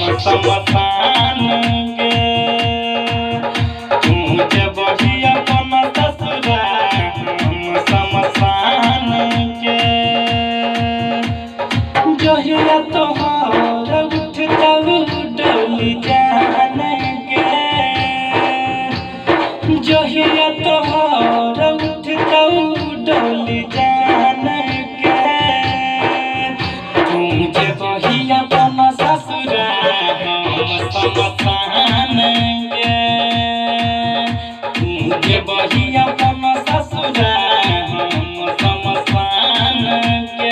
समसान के तुझे बही अपन ससुरा हम समसान के जहिया तोहर उठता डोली जान के जहिया तोहर उठता डोली जान के तुझे बही अपन ससुरा हम समसान के तुझे बही अपन ससुरा हम समसान के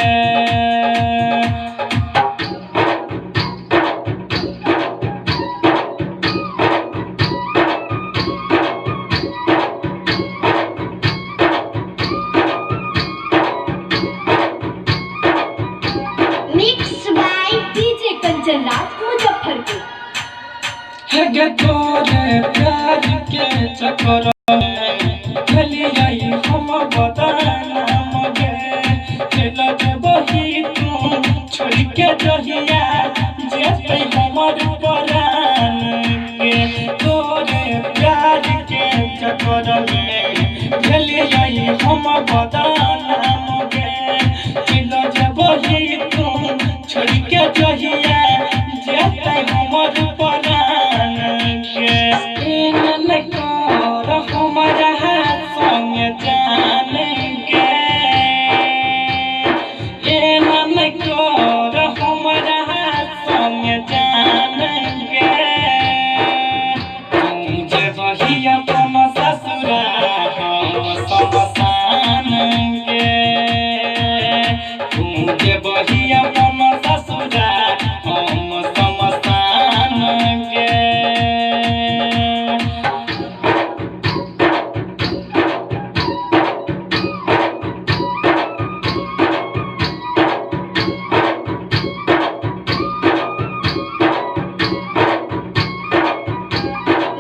मुजफ्फरपुर है तोरे प्यार के चक्कर में चलिए हम बदनाम गे चल बही तू छोड़ के जहिया जेते हमर परान के तोरे प्यार के चक्कर में चलिए हम बदनाम गे चल बही तू छोड़ के जहिया जेते हमर परान के इन कर हमारा संग जान के इन कर हमारा संग जान के तुझे बही अपन ससुरा हम समसान के तुझे बही अपन ससुरा हम समसान के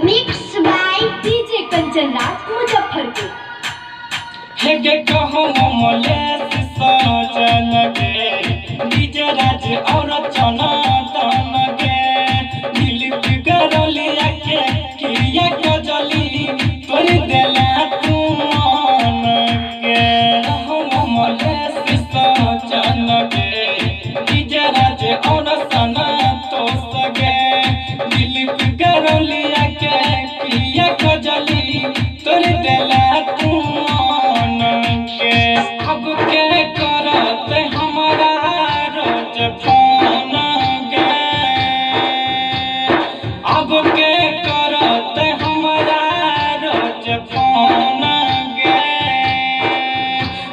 mix by DJ Kanchan Raj Muzaffarpur है कहो मलेश सजन गे डीजे राज और चना तन गे दिल गरलिया के किया गजली तोड़ देला तू मन के कहो मलेश सजन गे डीजे राज और चना तो सगे दिल गरलिया के किया गजली तोड़ देला तू अब के करते हमारा रोज फोन गे अब के करते हमारा रोज फोन गे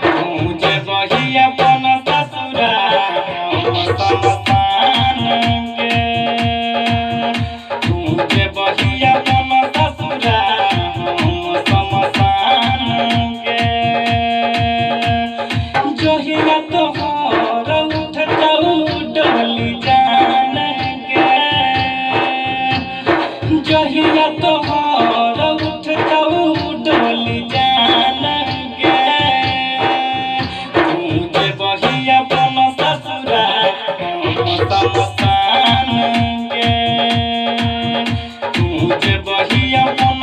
तुझे बही अपन ससुरा हम समसान के तुझे बही अपन ससुरा हम समसान के जहिया तोहर उठता डोली जान के जहिया तोहर उठता डोली जान के तुझे बही अपन ससुरा हम समसान के तुझे बही अपन